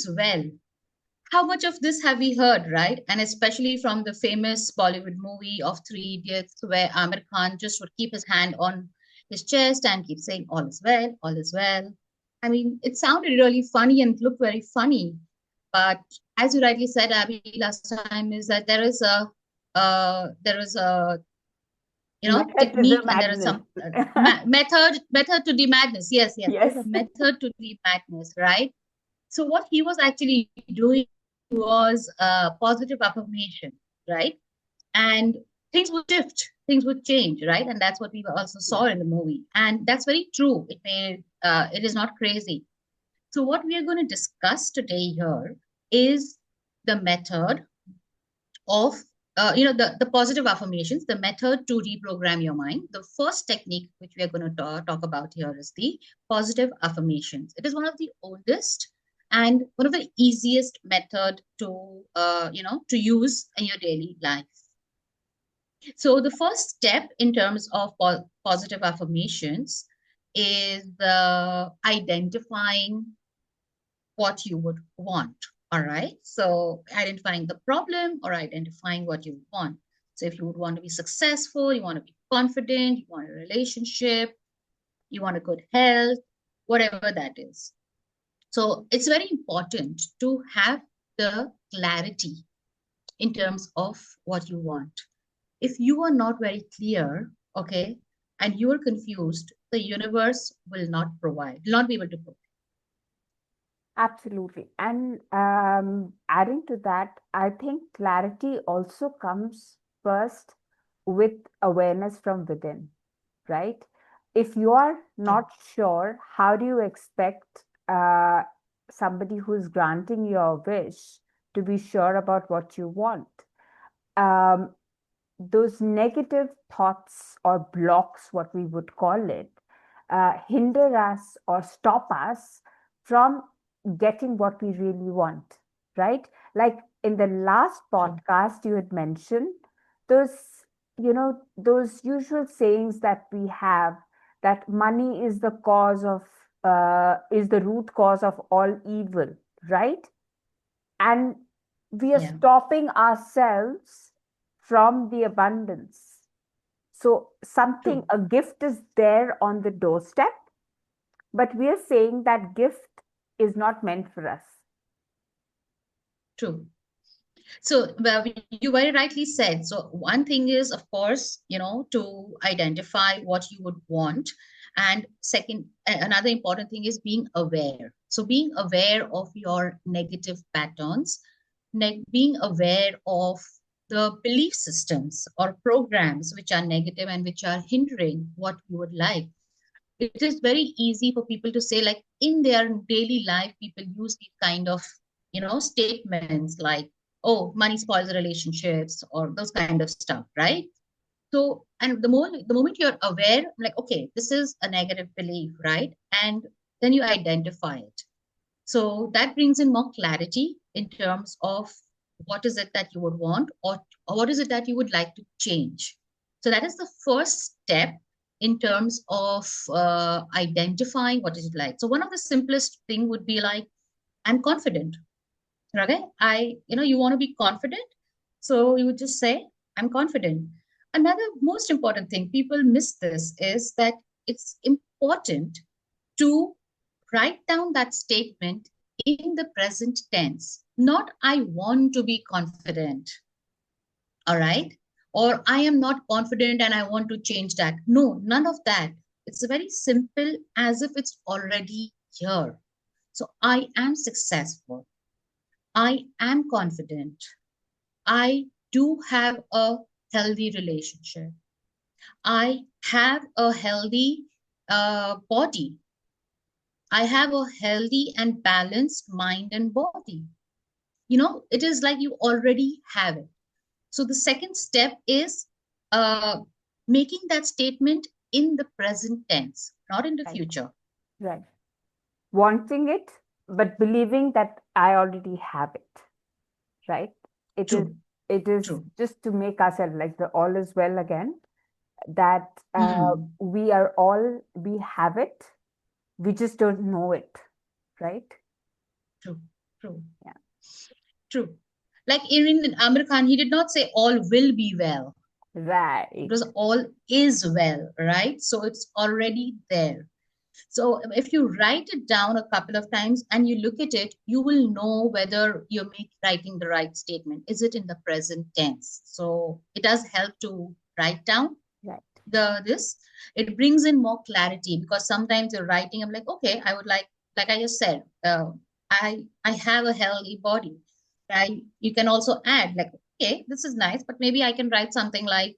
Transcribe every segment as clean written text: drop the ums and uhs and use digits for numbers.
is well. How much of this have we heard, right? And especially from the famous Bollywood movie of Three Idiots, where Amir Khan just would keep his hand on his chest and keep saying, all is well, all is well. I mean, it sounded really funny and looked very funny. But as you rightly said, Abby, last time, is that Method to the technique, and there is madness. some method to the madness. Yes, yes, there's Yes. a method to the madness, right? So what he was actually doing was positive affirmation, right? And things would shift, things would change, right? And that's what we also saw Yeah. in the movie, and that's very true. It is not crazy. So what we are going to discuss today here is the method of the positive affirmations, the method to reprogram your mind. The first technique which we are going to talk about here is the positive affirmations. It is one of the oldest and one of the easiest method to use in your daily life. So the first step in terms of positive affirmations is identifying what you would want. All right. So identifying the problem or identifying what you want. So if you would want to be successful, you want to be confident, you want a relationship, you want a good health, whatever that is. So it's very important to have the clarity in terms of what you want. If you are not very clear, okay, and you are confused, the universe will not be able to provide. Absolutely. And adding to that, I think clarity also comes first with awareness from within, right? If you are True. not sure, how do you expect somebody who is granting your wish to be sure about what you want? Um, those negative thoughts or blocks, what we would call it, hinder us or stop us from getting what we really want, right? Like in the last True. podcast, you had mentioned those, those usual sayings that we have, that money is the cause of, is the root cause of all evil, right? And we are Yeah. stopping ourselves from the abundance. So something, True. a gift is there on the doorstep, but we are saying that gift is not meant for us. True. So, well, you very rightly said. So, one thing is, of course, to identify what you would want. And second, another important thing is being aware. So, being aware of your negative patterns, being aware of the belief systems or programs which are negative and which are hindering what you would like. It is very easy for people to say, like, in their daily life, people use these kind of statements like, oh, money spoils relationships, or those kind of stuff, right? So, and the moment you're aware, like, okay, this is a negative belief, right? And then you identify it. So that brings in more clarity in terms of what is it that you would want, or what is it that you would like to change. So that is the first step in terms of identifying what is it like. So one of the simplest thing would be like, I'm confident. Okay, you want to be confident, so you would just say, I'm confident. Another most important thing, people miss this, is that it's important to write down that statement in the present tense, not I want to be confident, all right? Or I am not confident and I want to change that. No, none of that. It's very simple, as if it's already here. So I am successful. I am confident. I do have a healthy relationship. I have a healthy body. I have a healthy and balanced mind and body. It is like you already have it. So the second step is uh, making that statement in the present tense, not in the Right. future. Right. Wanting it, but believing that I already have it, right? It is True, it is true. just to make ourselves like the all is well again, that Hmm. we have it, we just don't know it, right? True. True. Yeah. True. Like in Amir Khan, he did not say all will be well. It Right. was all is well, right? So it's already there. So if you write it down a couple of times and you look at it, you will know whether you're writing the right statement. Is it in the present tense? So it does help to write down Right. this. It brings in more clarity because sometimes you're writing, I'm like, okay, I would like I just said, I have a healthy body. You can also add like, okay, this is nice, but maybe I can write something like,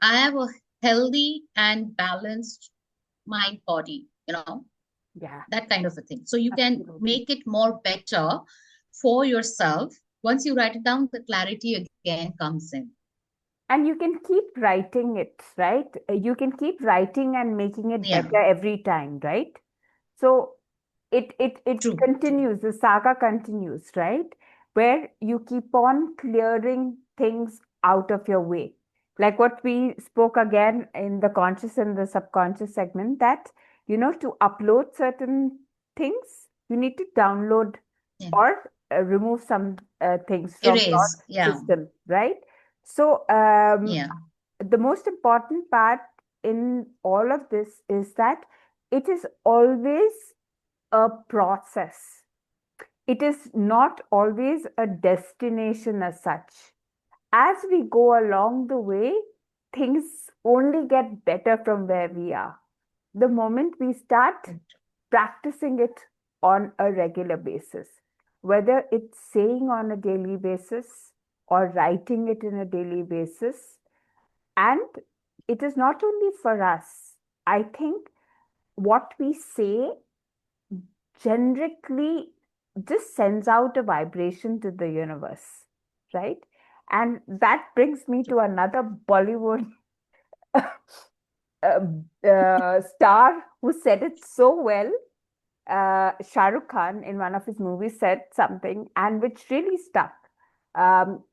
I have a healthy and balanced mind body, Yeah. that kind of a thing. So you can Absolutely. make it more better for yourself. Once you write it down, the clarity again comes in. And you can keep writing it, right? You can keep writing and making it Yeah, better every time, right? So it true, true. continues, the saga continues, right? Where you keep on clearing things out of your way. Like what we spoke again in the conscious and the subconscious segment, that, to upload certain things, you need to download Yeah. or remove some things from your Erase. Yeah, system, right? So, yeah. the most important part in all of this is that it is always a process. It is not always a destination as such. As we go along the way, things only get better from where we are. The moment we start practicing it on a regular basis, whether it's saying on a daily basis or writing it in a daily basis. And it is not only for us. I think what we say generically just sends out a vibration to the universe, right? And that brings me to another Bollywood star who said it so well. Shah Rukh Khan, in one of his movies, said something and which really stuck.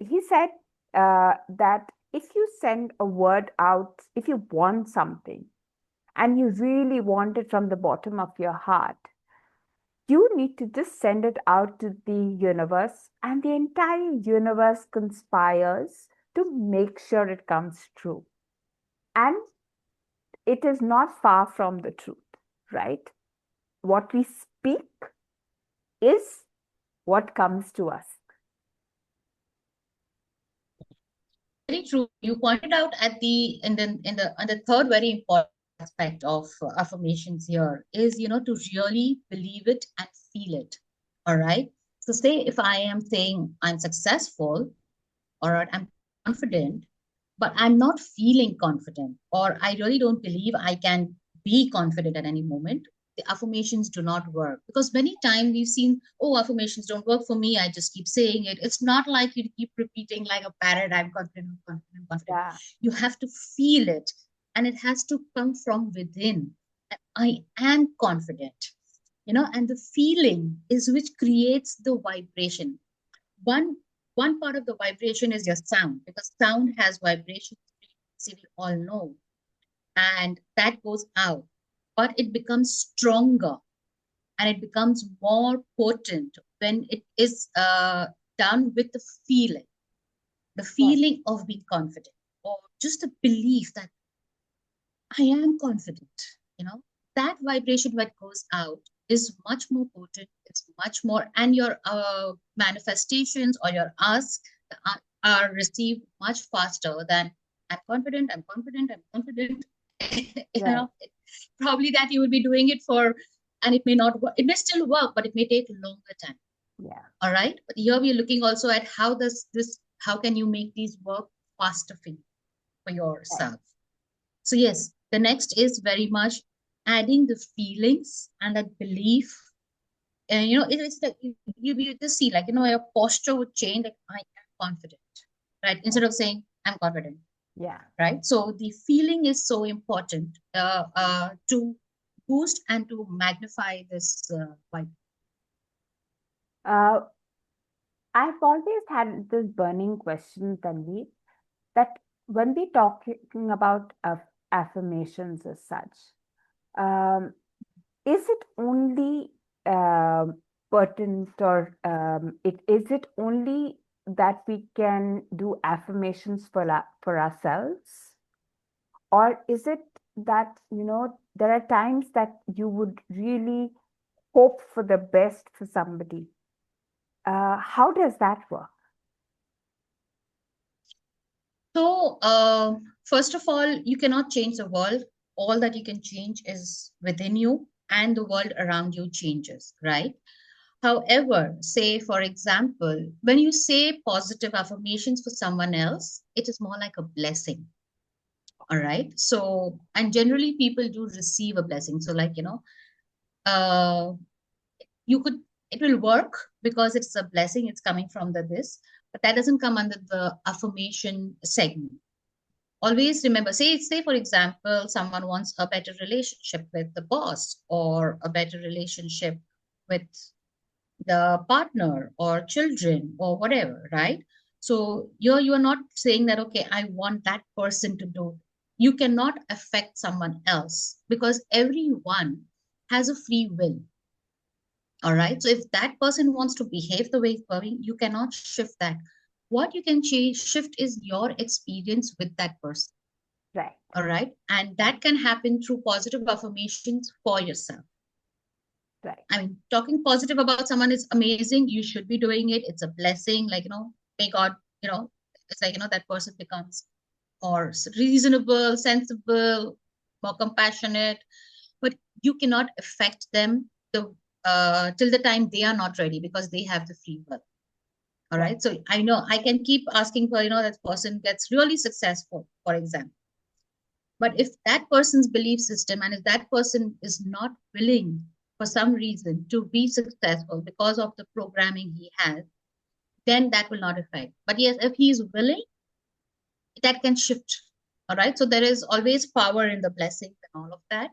He said that if you send a word out, if you want something and you really want it from the bottom of your heart, you need to just send it out to the universe, and the entire universe conspires to make sure it comes true. And it is not far from the truth, right? What we speak is what comes to us. Very true. You pointed out at the in the third very important aspect of affirmations here is, to really believe it and feel it. All right. So say if I am saying I'm successful or I'm confident, but I'm not feeling confident, or I really don't believe I can be confident at any moment, the affirmations do not work. Because many times we've seen, oh, affirmations don't work for me. I just keep saying it. It's not like you keep repeating like a parrot, I'm confident, I'm confident, I'm confident. Yeah, You have to feel it, and it has to come from within. I am confident, and the feeling is which creates the vibration. One part of the vibration is your sound, because sound has vibrations, we all know, and that goes out, but it becomes stronger and it becomes more potent when it is done with the right, feeling of being confident, or just the belief that I am confident. You know, that vibration that goes out is much more potent. It's much more, and your manifestations or your asks are received much faster than I'm confident, I'm confident, I'm confident. right. Probably that you will be doing it for, and it may not work. It may still work, but it may take a longer time. Yeah, All right. But here we are looking also at how can you make these work faster for right. yourself. So yes, the next is very much adding the feelings and that belief. And it is like you just see, like, your posture would change, like I am confident, right? Yeah, Instead of saying I'm confident, yeah. right? So the feeling is so important to boost and to magnify this vibe. Uh, I've always had this burning question, Tanvi, that when we talking about affirmations as such, um, is it only um pertinent, or is it only that we can do affirmations for ourselves, or is it that there are times that you would really hope for the best for somebody? How does that work? So, first of all, you cannot change the world. All that you can change is within you, and the world around you changes, right? However, say, for example, when you say positive affirmations for someone else, it is more like a blessing. All right. So, and generally people do receive a blessing. So, like, uh, you could, it will work because it's a blessing, it's coming from this, but that doesn't come under the affirmation segment. Always remember, say for example, someone wants a better relationship with the boss, or a better relationship with the partner or children or whatever, right? So you are not saying that, okay, I want that person to do. You cannot affect someone else because everyone has a free will. All right. So if that person wants to behave the way it's going, you cannot shift that. What you can change, shift is your experience with that person. Right. All right. And that can happen through positive affirmations for yourself. Right. I mean, talking positive about someone is amazing. You should be doing it. It's a blessing. Like, may God, it's like, that person becomes more reasonable, sensible, more compassionate. But you cannot affect them till the time they are not ready, because they have the free will. All Right. right. So I know I can keep asking for, that person gets really successful, for example. But if that person's belief system, and if that person is not willing for some reason to be successful because of the programming he has, then that will not affect. But yes, if he is willing, that can shift. All right. So there is always power in the blessings and all of that.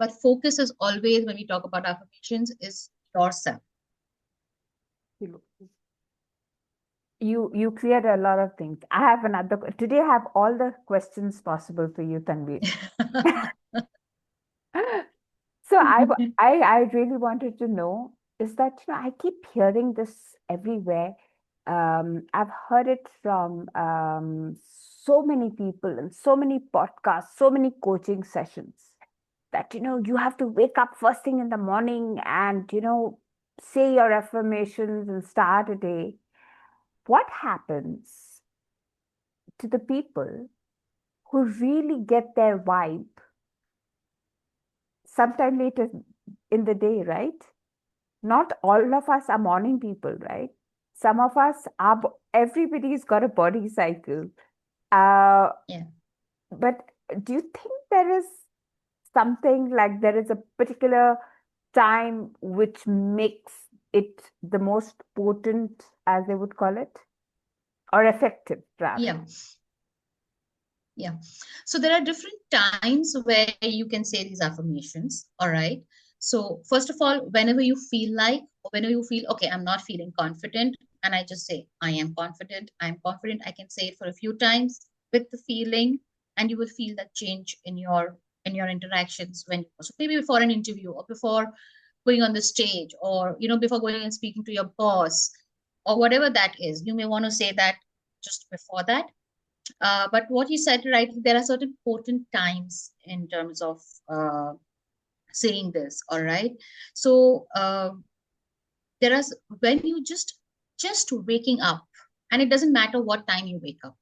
But focus is always, when we talk about affirmations, is yourself. You cleared a lot of things. I have another today. I have all the questions possible for you, Tanvi. So I really wanted to know is that I keep hearing this everywhere. I've heard it from so many people and so many podcasts, so many coaching sessions that you have to wake up first thing in the morning and say your affirmations and start a day. What happens to the people who really get their vibe sometime later in the day, right? Not all of us are morning people, right? Some of us are, everybody's got a body cycle. Uh, Yeah. but do you think there is something like there is a particular time which makes it the most potent, as they would call it, or effective rather? Yeah. Yeah. So there are different times where you can say these affirmations. All right. So first of all, whenever you feel like, or whenever you feel, okay, I'm not feeling confident, and I just say, I am confident, I'm confident. I can say it for a few times with the feeling, and you will feel that change in your interactions, when so maybe before an interview, or before going on the stage, or before going and speaking to your boss, or whatever that is. You may want to say that just before that. But what you said, right, there are certain potent times in terms of saying this. All right. So there is, when you just waking up, and it doesn't matter what time you wake up.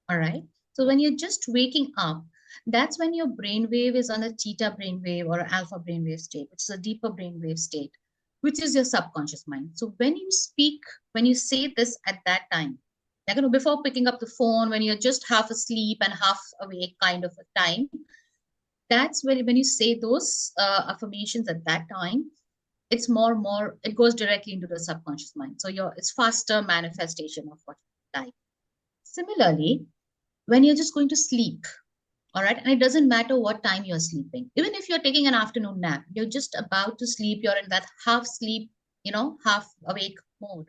All right. So when you're just waking up, that's when your brain wave is on a theta brain wave or alpha brain wave state, which is a deeper brain wave state, which is your subconscious mind. So when you speak, when you say this at that time, like, before picking up the phone, when you're just half asleep and half awake kind of a time, that's when you say those affirmations at that time, it's more, it goes directly into the subconscious mind. So it's faster manifestation of what you like. Similarly, when you're just going to sleep, all right, and it doesn't matter what time you're sleeping, even if you're taking an afternoon nap, you're just about to sleep, you're in that half sleep, half awake mode,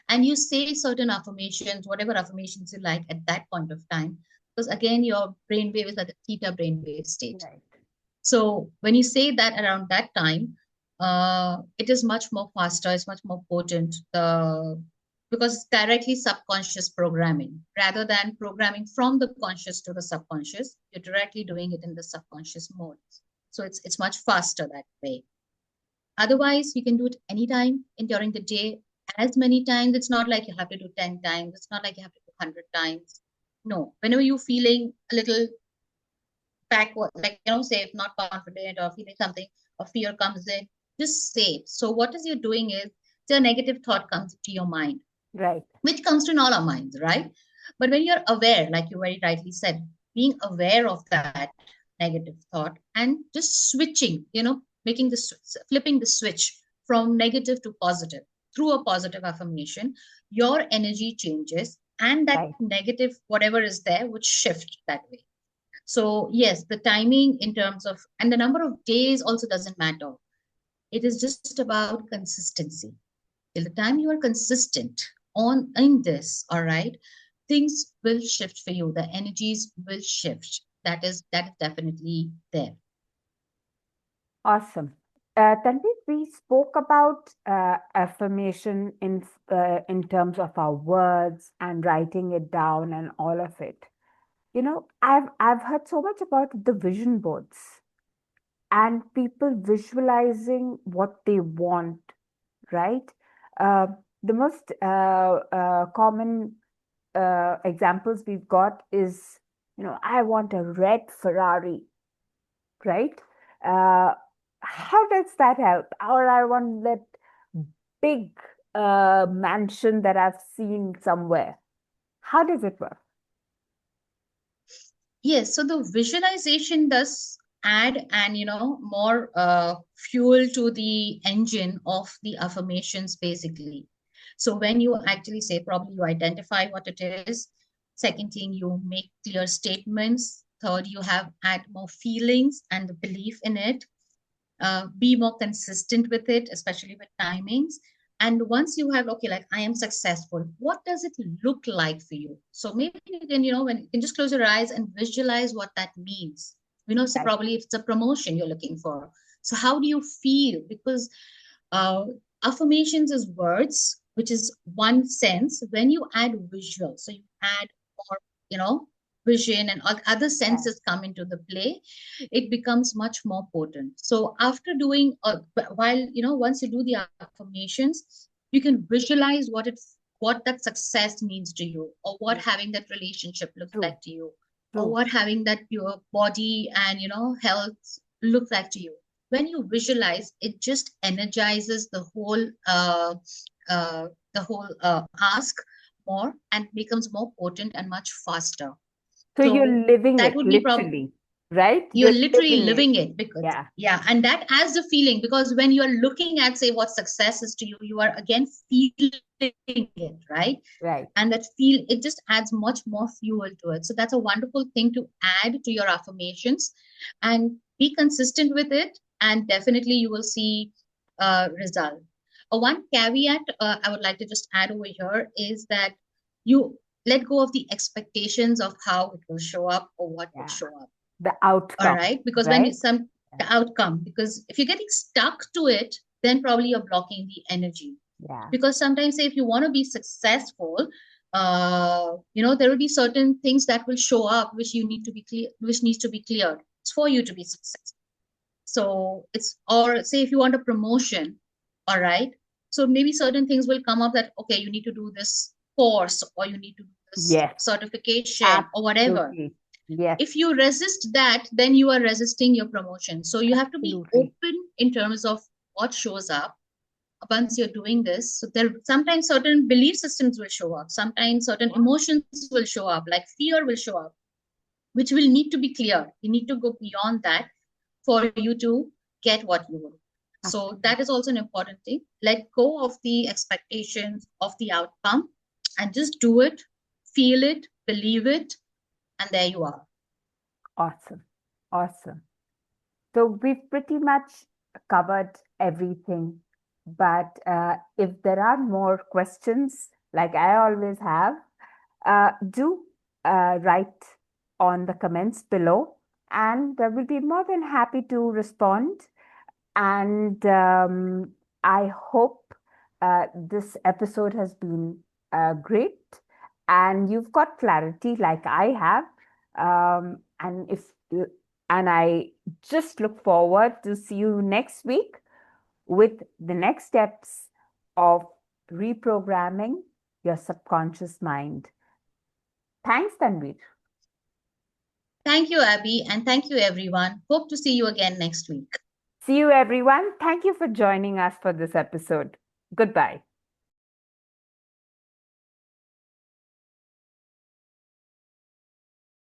and you say certain affirmations, whatever affirmations you like at that point of time, because again, your brainwave is at the theta brainwave state. Right. So when you say that around that time, it is much more faster, it's much more potent. Because it's directly subconscious programming rather than programming from the conscious to the subconscious. You're directly doing it in the subconscious mode. So it's much faster that way. Otherwise, you can do it anytime in during the day, as many times. It's not like you have to do 10 times. It's not like you have to do 100 times. No, whenever you're feeling a little backward, like, say if not confident or feeling something or fear comes in, just say it. So what is you're doing is the negative thought comes to your mind, Right. which comes to in all our minds, right? But when you're aware, like you very rightly said, being aware of that negative thought and just switching, making the flipping the switch from negative to positive through a positive affirmation, your energy changes and that Right. negative, whatever is there, would shift that way. So, yes, the timing in terms of, and the number of days also doesn't matter. It is just about consistency. Till the time you are consistent on in this, all right, things will shift for you. The energies will shift. That is definitely there. Awesome. Tanvi, we spoke about affirmation in terms of our words and writing it down and all of it. I've heard so much about the vision boards and people visualizing what they want, right? Uh, the most common examples we've got is, I want a red Ferrari, right? Uh, how does that help? Or I want that big mansion that I've seen somewhere. How does it work? Yes, so the visualization does add and more fuel to the engine of the affirmations basically. So when you actually say, probably you identify what it is. Second thing, you make clear statements. Third, you have add more feelings and the belief in it. Be more consistent with it, especially with timings. And once you have, okay, like I am successful, what does it look like for you? So maybe you can, when you can just close your eyes and visualize what that means. So Right. probably if it's a promotion you're looking for. So how do you feel? Because uh, affirmations is words, which is one sense. When you add visual, so you add more, vision and all other Yeah. senses come into the play, it becomes much more potent. So after doing, while once you do the affirmations, you can visualize what that success means to you, or what Yeah. having that relationship looks True. like to you, or True. what having that your body and health looks like to you. When you visualize, it just energizes uh, the whole ask more, and becomes more potent and much faster. So you're So living that it would be literally, right? you're You're literally living it. living it. Because Yeah. yeah, and that adds the feeling, because when you are looking at, say, what success is to you, you are again feeling it, right? Right. And that feel, it just adds much more fuel to it. So that's a wonderful thing to add to your affirmations, and be consistent with it, and definitely you will see result. One caveat I would like to just add over here is that you let go of the expectations of how it will show up or what will Yeah. show up. The All outcome, right, because when right? it's some Yeah. the outcome, because if you're getting stuck to it, then probably you're blocking the energy. Yeah. Because sometimes, say, if you want to be successful, there will be certain things that will show up which you need to be clear, which needs to be cleared. It's for you to be successful. So it's, or say if you want a promotion, all right, so maybe certain things will come up that, okay, you need to do this course, or you need to do this Yes. certification or whatever. Absolutely. Yes. If you resist that, then you are resisting your promotion. So you have to be Absolutely. open in terms of what shows up once you're doing this. So there sometimes certain belief systems will show up, sometimes certain emotions will show up, like fear will show up, which will need to be cleared. You need to go beyond that for you to get what you want. So Absolutely. that is also an important thing. Let go of the expectations of the outcome, and just do it, feel it, believe it, and there you are. Awesome. Awesome. So we've pretty much covered everything. But if there are more questions, like I always have, do write on the comments below, and we'll be more than happy to respond. And I hope this episode has been great and you've got clarity like I have. And I just look forward to see you next week with the next steps of reprogramming your subconscious mind. Thanks, Tanvir. Thank you, Abby, and thank you, everyone. Hope to see you again next week. See you, everyone. Thank you for joining us for this episode. Goodbye.